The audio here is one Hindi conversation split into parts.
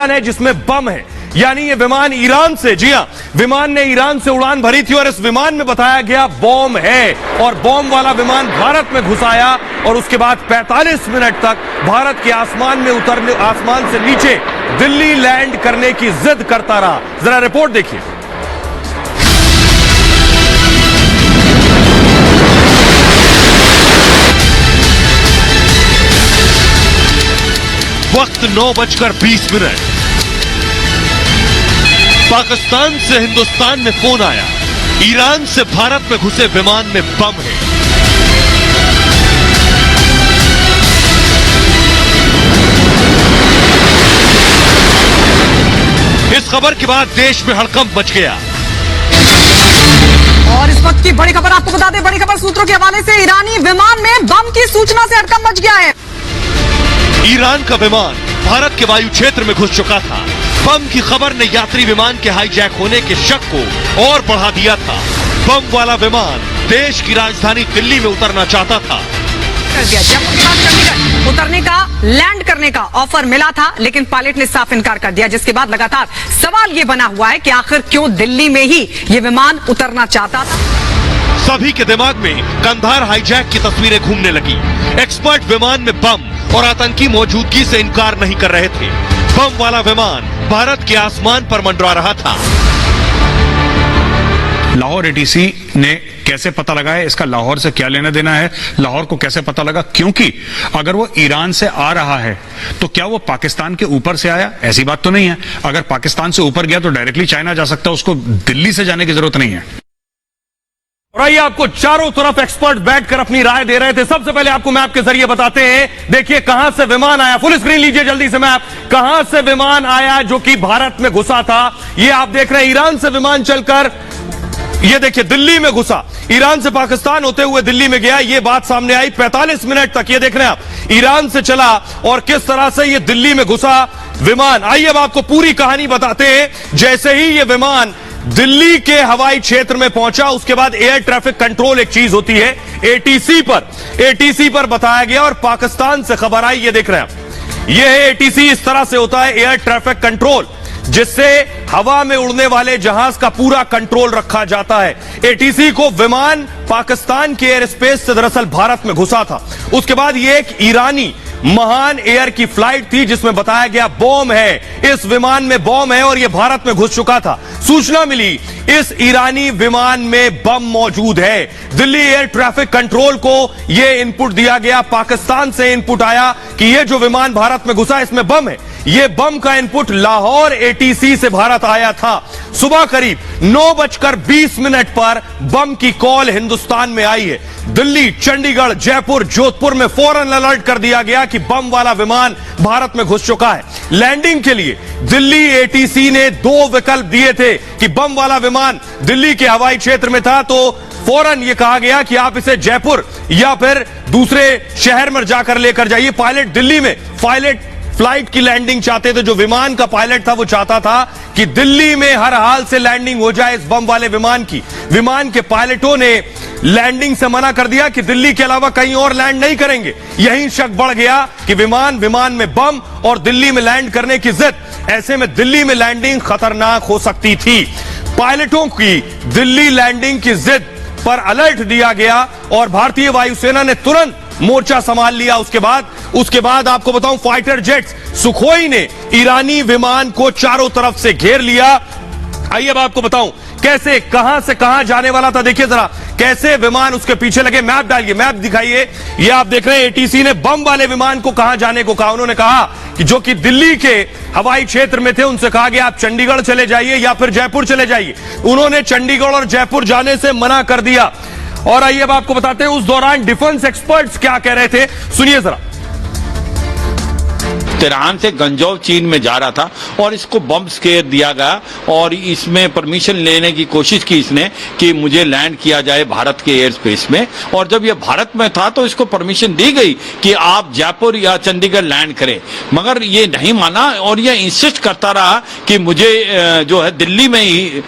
है जिसमें बम है, यानी ये विमान ईरान से, जी हां, विमान ने ईरान से उड़ान भरी थी और इस विमान में बताया गया बॉम्ब है और बॉम्ब वाला विमान भारत में घुसाया और उसके बाद 45 मिनट तक भारत के आसमान में उतरने, आसमान से नीचे दिल्ली लैंड करने की जिद करता रहा। जरा रिपोर्ट देखिए। वक्त 9:20। पाकिस्तान से हिंदुस्तान में फोन आया, ईरान से भारत में घुसे विमान में बम है। इस खबर के बाद देश में हड़कंप मच गया। और इस वक्त की बड़ी खबर आपको बता दें, बड़ी खबर सूत्रों के हवाले से, ईरानी विमान में बम की सूचना से हड़कंप मच गया है। ईरान का विमान भारत के वायु क्षेत्र में घुस चुका था। बम की खबर ने यात्री विमान के हाईजैक होने के शक को और बढ़ा दिया था। बम वाला विमान देश की राजधानी दिल्ली में उतरना चाहता था। कर दिया जम्मू के बाद चंडीगढ़ उतरने का, लैंड करने का ऑफर मिला था, लेकिन पायलट ने साफ इनकार कर दिया, जिसके बाद लगातार सवाल ये बना हुआ है कि आखिर क्यों दिल्ली में ही ये विमान उतरना चाहता था। सभी के दिमाग में कंधार हाईजैक की तस्वीरें घूमने लगी। एक्सपर्ट विमान में बम और आतंकी मौजूदगी से इनकार नहीं कर रहे थे। बम वाला विमान भारत के आसमान पर मंडरा रहा था। लाहौर एटीसी ने कैसे पता लगाया, इसका लाहौर से क्या लेना देना है, लाहौर को कैसे पता लगा? क्योंकि अगर वो ईरान से आ रहा है तो क्या वो पाकिस्तान के ऊपर से आया? ऐसी बात तो नहीं है। अगर पाकिस्तान से ऊपर गया तो डायरेक्टली चाइना जा सकता है, उसको दिल्ली से जाने की जरूरत नहीं है। और आइए आपको चारों तरफ एक्सपर्ट बैठकर अपनी राय दे रहे थे। सबसे पहले आपको मैप के जरिए बताते हैं, देखिए कहां से विमान आया। फुल स्क्रीन लीजिए जल्दी से मैप, कहां से विमान आया जो कि भारत में घुसा था। ये आप देख रहे हैं, ईरान से विमान चलकर ये देखिए दिल्ली में घुसा, ईरान से पाकिस्तान होते हुए दिल्ली में गया। ये बात सामने आई 45 मिनट तक। ये देख रहे हैं आप, ईरान से चला और किस तरह से ये दिल्ली में घुसा विमान। आइए अब आपको पूरी कहानी बताते हैं। जैसे ही ये विमान दिल्ली के हवाई क्षेत्र में पहुंचा, उसके बाद एयर ट्रैफिक कंट्रोल एक चीज होती है, एटीसी पर बताया गया और पाकिस्तान से खबर आई। ये देख रहे हैं आप, ये है एटीसी। इस तरह से होता है एयर ट्रैफिक कंट्रोल, जिससे हवा में उड़ने वाले जहाज का पूरा कंट्रोल रखा जाता है। एटीसी को विमान पाकिस्तान के एयर स्पेस से दरअसल भारत में घुसा था। उसके बाद ये एक ईरानी महान एयर की फ्लाइट थी जिसमें बताया गया बॉम्ब है, इस विमान में बॉम्ब है और यह भारत में घुस चुका था। सूचना मिली इस ईरानी विमान में बम मौजूद है। दिल्ली एयर ट्रैफिक कंट्रोल को यह इनपुट दिया गया, पाकिस्तान से इनपुट आया कि यह जो विमान भारत में घुसा इसमें बम है। यह बम का इनपुट लाहौर एटीसी से भारत आया था। सुबह करीब 9:20 पर बम की कॉल हिंदुस्तान में आई है। दिल्ली, चंडीगढ़, जयपुर, जोधपुर में फौरन अलर्ट कर दिया गया कि बम वाला विमान भारत में घुस चुका है। लैंडिंग के लिए दिल्ली एटीसी ने 2 विकल्प दिए थे कि बम वाला विमान दिल्ली के हवाई क्षेत्र में था तो फौरन यह कहा गया कि आप इसे जयपुर या फिर दूसरे शहर में जाकर लेकर जाइए। पायलट दिल्ली में फ्लाइट की लैंडिंग चाहते थे। जो विमान का पायलट था वो चाहता था कि दिल्ली में हर हाल से लैंडिंग हो जाए इस बम वाले विमान की। विमान के पायलटों ने लैंडिंग से मना कर दिया कि दिल्ली के अलावा कहीं और लैंड नहीं करेंगे। यही शक बढ़ गया कि विमान में बम और दिल्ली में लैंड करने की जिद। ऐसे में दिल्ली में लैंडिंग खतरनाक हो सकती थी। पायलटों की दिल्ली लैंडिंग की जिद पर अलर्ट दिया गया और भारतीय वायुसेना ने तुरंत मोर्चा संभाल लिया। उसके बाद आपको बताऊं, फाइटर जेट्स सुखोई ने ईरानी विमान को चारों तरफ से घेर लिया। आइए अब आपको बताऊं कैसे, कहां से कहां जाने वाला था। देखिए जरा कैसे विमान उसके पीछे लगे। मैप डालिए, मैप दिखाइए। ये आप देख रहे हैं एटीसी ने बम वाले विमान को कहां जाने को कहा। उन्होंने कहा कि जो कि दिल्ली के हवाई क्षेत्र में थे उनसे कहा गया आप चंडीगढ़ चले जाइए या फिर जयपुर चले जाइए। उन्होंने चंडीगढ़ और जयपुर जाने से मना कर दिया। और आइए अब आपको बताते हैं उस दौरान डिफेंस एक्सपर्ट्स क्या कह रहे थे, सुनिए जरा। तेहरान से गंजौर चीन में जा रहा था और इसको बम स्केयर दिया गया और इसमें परमिशन लेने की कोशिश की इसने कि मुझे लैंड किया जाए भारत के एयर स्पेस में। और जब ये भारत में था तो इसको परमिशन दी गई कि आप जयपुर या चंडीगढ़ लैंड करें, मगर ये नहीं माना और ये इंसिस्ट करता रहा कि मुझे जो है दिल्ली में ही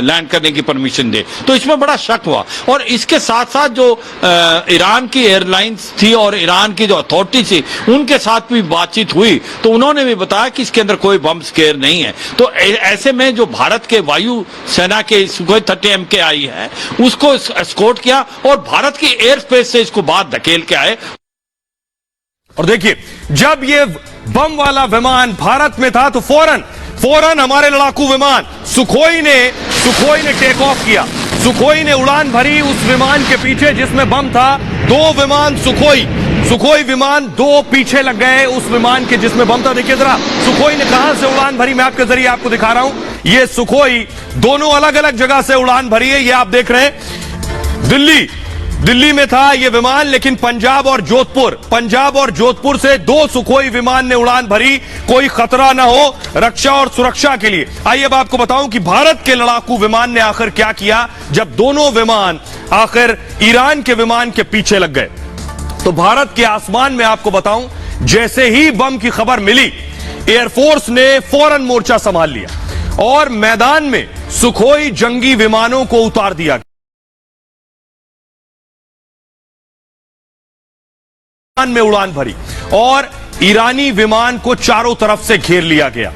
लैंड करने की परमिशन दे। तो इसमें बड़ा शक हुआ। और इसके साथ साथ जो ईरान की एयरलाइंस थी और ईरान की जो अथॉरिटी थी उनके साथ भी बातचीत हुई हुई तो उन्होंने भी बताया कि इसके अंदर कोई बम स्केयर नहीं है। तो ऐसे में जो भारत के वायु सेना के सुखोई 30 MKI है उसको एस्कॉर्ट किया और भारत की एयर स्पेस से इसको बाहर धकेल के आए। और देखिए, जब ये बम वाला विमान भारत में था तो फौरन हमारे लड़ाकू विमान सुखोई ने टेक ऑफ किया। सुखोई ने उड़ान भरी उस विमान के पीछे जिसमें बम था। 2 विमान सुखोई विमान 2 पीछे लग गए उस विमान के जिसमें बम था। देखिए जरा सुखोई ने कहां से उड़ान भरी, मैं आपके जरिए आपको दिखा रहा हूं। ये सुखोई दोनों अलग अलग जगह से उड़ान भरी है। ये आप देख रहे हैं दिल्ली में था ये विमान, लेकिन पंजाब और जोधपुर से 2 सुखोई विमान ने उड़ान भरी, कोई खतरा ना हो रक्षा और सुरक्षा के लिए। आइए अब आपको बताऊं कि भारत के लड़ाकू विमान ने आखिर क्या किया जब दोनों विमान आखिर ईरान के विमान के पीछे लग गए। तो भारत के आसमान में आपको बताऊं, जैसे ही बम की खबर मिली एयरफोर्स ने फौरन मोर्चा संभाल लिया और मैदान में सुखोई जंगी विमानों को उतार दिया में उड़ान भरी और ईरानी विमान को चारों तरफ से घेर लिया गया।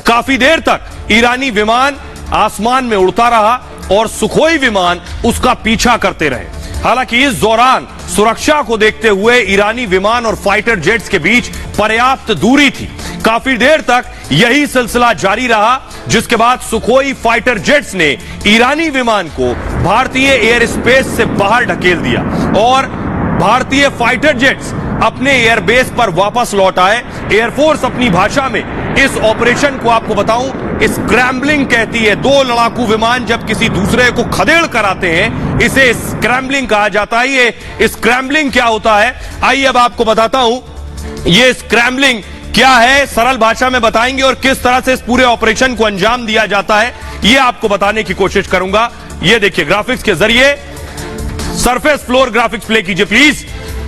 काफी देर तक ईरानी विमान आसमान में उड़ता रहा और सुखोई विमान उसका पीछा करते रहे। हालांकि इस दौरान सुरक्षा को देखते हुए ईरानी विमान और फाइटर जेट्स के बीच पर्याप्त दूरी थी। काफी देर तक यही सिलसिला जारी रहा, जिसके बाद सुखोई फाइटर जेट्स ने ईरानी विमान को भारतीय एयर स्पेस से बाहर ढकेल दिया और भारतीय फाइटर जेट्स अपने एयरबेस पर वापस लौट आए। एयरफोर्स अपनी भाषा में इस ऑपरेशन को आपको बताऊं स्क्रैम्बलिंग कहती है। 2 लड़ाकू विमान जब किसी दूसरे को खदेड़ कर आते हैं इसे स्क्रैम्बलिंग कहा जाता है। ये स्क्रैम्बलिंग क्या होता है, आइए अब आपको बताता हूं ये स्क्रैम्बलिंग क्या है, सरल भाषा में बताएंगे और किस तरह से इस पूरे ऑपरेशन को अंजाम दिया जाता है ये आपको बताने की कोशिश करूंगा। ये देखिए ग्राफिक्स के जरिए सरफेस फ्लोर ग्राफिक्स प्ले कीजिए प्लीज।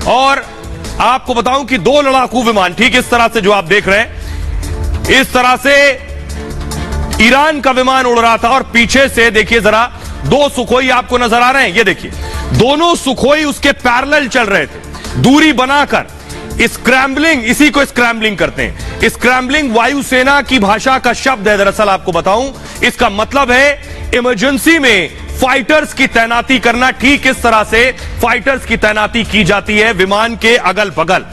और आपको बताऊं कि 2 लड़ाकू विमान ठीक इस तरह से जो आप देख रहे हैं, इस तरह से ईरान का विमान उड़ रहा था और पीछे से देखिए जरा 2 सुखोई आपको नजर आ रहे हैं। ये देखिए दोनों सुखोई उसके पैरेलल चल रहे थे दूरी बनाकर। स्क्रैम्बलिंग, इसी को स्क्रैम्बलिंग कहते हैं। स्क्रैम्बलिंग वायुसेना की भाषा का शब्द है। दरअसल आपको बताऊं इसका मतलब है इमरजेंसी में फाइटर्स की तैनाती करना। ठीक इस तरह से फाइटर्स की तैनाती की जाती है विमान के अगल बगल।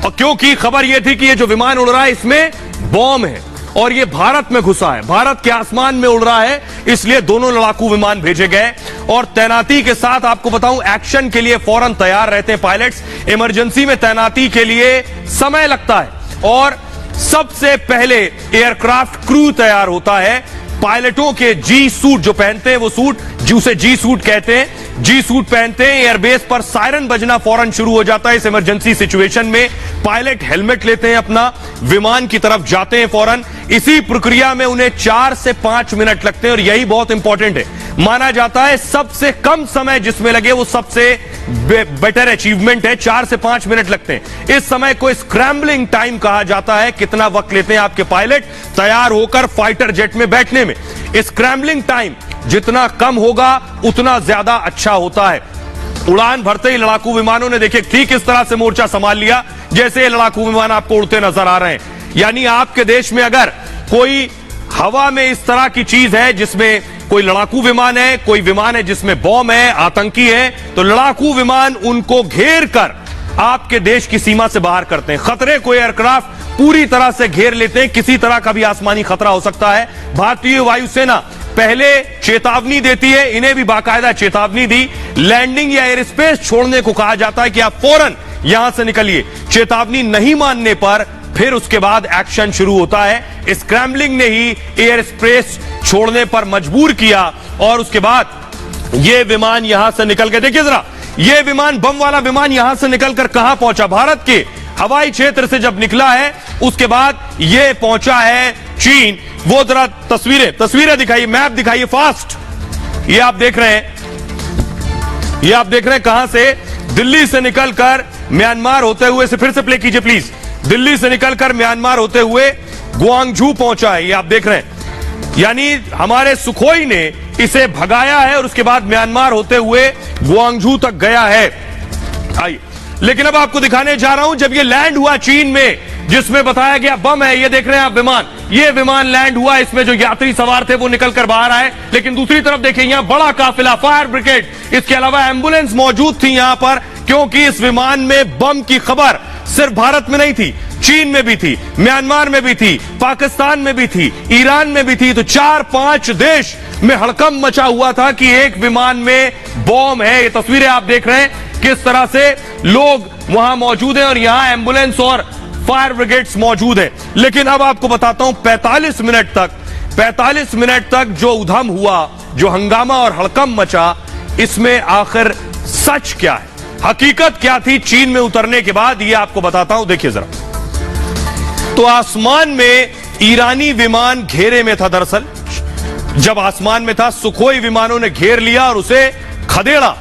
और क्योंकि खबर यह थी कि ये जो विमान उड़ रहा है इसमें बॉम्ब है और ये भारत में घुसा है, भारत के आसमान में उड़ रहा है, इसलिए दोनों लड़ाकू विमान भेजे गए और तैनाती के साथ आपको बताऊं एक्शन के लिए फौरन तैयार रहते हैं पायलट्स। इमरजेंसी में तैनाती के लिए समय लगता है और सबसे पहले एयरक्राफ्ट क्रू तैयार होता है। पायलटों के जी सूट जो पहनते हैं वो सूट जिसे जी सूट कहते हैं, जी सूट पहनते हैं। एयरबेस पर सायरन बजना फौरन शुरू हो जाता है। इस इमरजेंसी सिचुएशन में पायलट हेलमेट लेते हैं अपना, विमान की तरफ जाते हैं फौरन। इसी प्रक्रिया में उन्हें 4 से 5 मिनट लगते हैं और यही बहुत इंपॉर्टेंट है। माना जाता है सबसे कम समय जिसमें लगे वो सबसे बेटर अचीवमेंट है। 4 से 5 मिनट लगते हैं। इस समय को स्क्रैम्बलिंग टाइम कहा जाता है। कितना वक्त लेते हैं आपके पायलट तैयार होकर फाइटर जेट में बैठने में। स्क्रैम्बलिंग टाइम जितना कम होगा उतना ज्यादा अच्छा होता है। उड़ान भरते ही लड़ाकू विमानों ने देखिए ठीक इस तरह से मोर्चा संभाल लिया जैसे ये लड़ाकू विमान आपको उड़ते नजर आ रहे हैं। यानी आपके देश में अगर कोई हवा में इस तरह की चीज है जिसमें कोई लड़ाकू विमान है, कोई विमान है जिसमें बॉम्ब है, आतंकी है, तो लड़ाकू विमान उनको घेर कर आपके देश की सीमा से बाहर करते हैं। खतरे को एयरक्राफ्ट पूरी तरह से घेर लेते हैं। किसी तरह का भी आसमानी खतरा हो सकता है। भारतीय वायुसेना पहले चेतावनी देती है, इन्हें भी बाकायदा चेतावनी दी। लैंडिंग या एयर स्पेस छोड़ने को कहा जाता है कि आप फौरन यहां से निकलिए। चेतावनी नहीं मानने पर फिर उसके बाद एक्शन शुरू होता है। स्क्रैम्बलिंग ने ही एयर स्पेस छोड़ने पर मजबूर किया और उसके बाद यह विमान यहां से निकल के देखिए जरा, यह विमान बम वाला विमान यहां से निकलकर कहां पहुंचा, भारत के हवाई क्षेत्र से जब निकला है उसके बाद यह पहुंचा है चीन। वो जरा तस्वीरें दिखाइए, मैप दिखाइए फास्ट। ये आप देख रहे हैं, ये आप देख रहे हैं कहां से, दिल्ली से निकलकर म्यांमार होते हुए, से फिर से प्ले कीजिए प्लीज, दिल्ली से निकलकर म्यांमार होते हुए ग्वांगझू पहुंचा है। ये आप देख रहे हैं, यानी हमारे सुखोई ने इसे भगाया है और उसके बाद म्यांमार होते हुए ग्वांगझू तक गया है। आइए, लेकिन अब आपको दिखाने जा रहा हूं जब ये लैंड हुआ चीन में जिसमें बताया गया बम है। ये देख रहे हैं आप विमान, ये विमान लैंड हुआ, इसमें जो यात्री सवार थे वो निकलकर बाहर आए। लेकिन दूसरी तरफ देखिए यहां बड़ा काफिला, फायर ब्रिगेड, इसके अलावा एम्बुलेंस मौजूद थी यहां पर, क्योंकि इस विमान में बम की खबर सिर्फ भारत में नहीं थी, चीन में भी थी, म्यांमार में भी थी, पाकिस्तान में भी थी, ईरान में भी थी। तो 4-5 देश में हड़कंप मचा हुआ था कि एक विमान में बॉम्ब है। ये तस्वीरें आप देख रहे हैं किस तरह से लोग वहां मौजूद हैं और यहां एम्बुलेंस और फायर ब्रिगेड्स मौजूद है। लेकिन अब आपको बताता हूं 45 मिनट तक जो उधम हुआ, जो हंगामा और हड़कंप मचा, इसमें आखिर सच क्या है, हकीकत क्या थी चीन में उतरने के बाद, ये आपको बताता हूं। देखिए जरा, तो आसमान में ईरानी विमान घेरे में था। दरअसल जब आसमान में था, सुखोई विमानों ने घेर लिया और उसे खदेड़ा।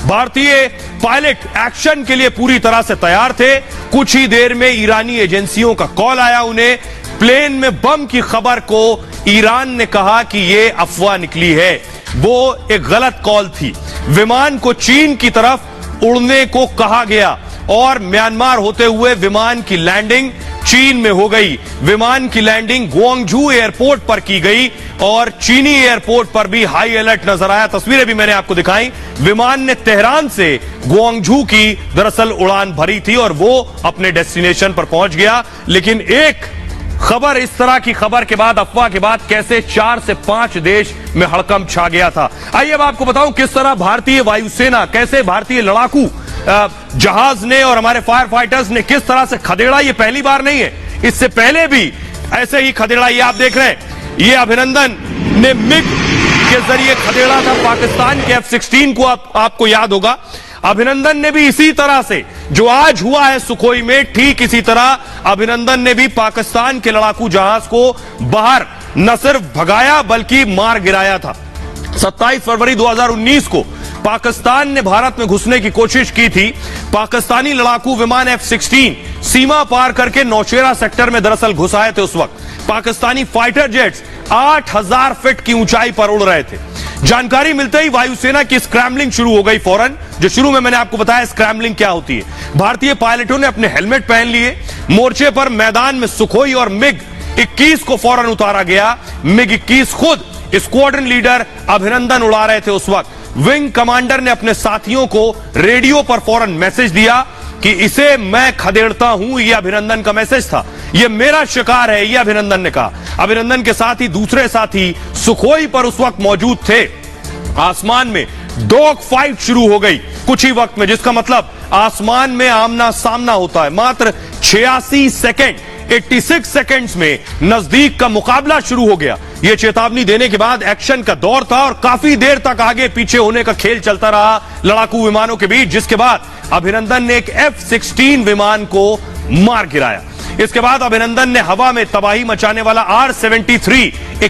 भारतीय पायलट एक्शन के लिए पूरी तरह से तैयार थे। कुछ ही देर में ईरानी एजेंसियों का कॉल आया उन्हें। प्लेन में बम की खबर को ईरान ने कहा कि यह निकली है, वो एक गलत कॉल थी। विमान को चीन की तरफ उड़ने को कहा गया और म्यांमार होते हुए विमान की लैंडिंग चीन में हो गई। विमान की लैंडिंग ग्वांगझू एयरपोर्ट पर की गई और चीनी एयरपोर्ट पर भी हाई अलर्ट नजर आया। तस्वीरें भी मैंने आपको दिखाई। विमान ने तेहरान से ग्वांगझू की दरअसल उड़ान भरी थी और वो अपने डेस्टिनेशन पर पहुंच गया। लेकिन एक खबर, इस तरह की खबर के बाद, अफवाह के बाद, कैसे 4 से 5 देश में हड़कंप छा गया था। आइए अब आपको बताऊं किस तरह भारतीय वायुसेना, कैसे भारतीय लड़ाकू जहाज ने और हमारे फायर फाइटर्स ने किस तरह से खदेड़ा। ये पहली बार नहीं है, इससे पहले भी ऐसे ही खदेड़ा। ये आप देख रहे हैं, ये अभिनंदन ने मिग के जरिए खदेड़ा था पाकिस्तान के F-16 को। आपको याद होगा, अभिनंदन ने भी इसी तरह से, जो आज हुआ है सुखोई में, ठीक इसी तरह अभिनंदन ने भी पाकिस्तान के लड़ाकू जहाज को बाहर न सिर्फ भगाया बल्कि मार गिराया था। 27 फरवरी 2019 को पाकिस्तान ने भारत में घुसने की कोशिश की थी। पाकिस्तानी लड़ाकू विमान F-16 सीमा पार करके नौशेरा सेक्टर में दरअसल घुस आए थे। उस वक्त पाकिस्तानी फाइटर जेट्स 8000 फीट की ऊंचाई पर उड़ रहे थे। जानकारी मिलते ही वायुसेना की स्क्रैम्बलिंग शुरू हो गई फौरन। जो शुरू में मैंने आपको बताया स्क्रैम्बलिंग क्या होती है। भारतीय पायलटों ने अपने हेलमेट पहन लिए। मोर्चे पर मैदान में सुखोई और मिग 21 को फौरन उतारा गया। मिग 21 खुद स्क्वाड्रन लीडर अभिनंदन उड़ा रहे थे। उस वक्त विंग कमांडर ने अपने साथियों को रेडियो पर फौरन मैसेज दिया कि इसे मैं खदेड़ता हूं। यह अभिनंदन का मैसेज था, यह मेरा शिकार है, यह अभिनंदन ने कहा। अभिनंदन के साथ ही दूसरे साथी सुखोई पर उस वक्त मौजूद थे। आसमान में डॉग फाइट शुरू हो गई कुछ ही वक्त में, जिसका मतलब आसमान में आमना सामना होता है। मात्र 86 सेकेंड 86 सेकेंड्स में नजदीक का मुकाबला शुरू हो गया। यह चेतावनी देने के बाद एक्शन का दौर था और काफी देर तक आगे पीछे होने का खेल चलता रहा लड़ाकू विमानों के बीच, जिसके बाद अभिनंदन ने एक F-16 विमान को मार गिराया। इसके बाद अभिनंदन ने हवा में तबाही मचाने वाला R-73 एक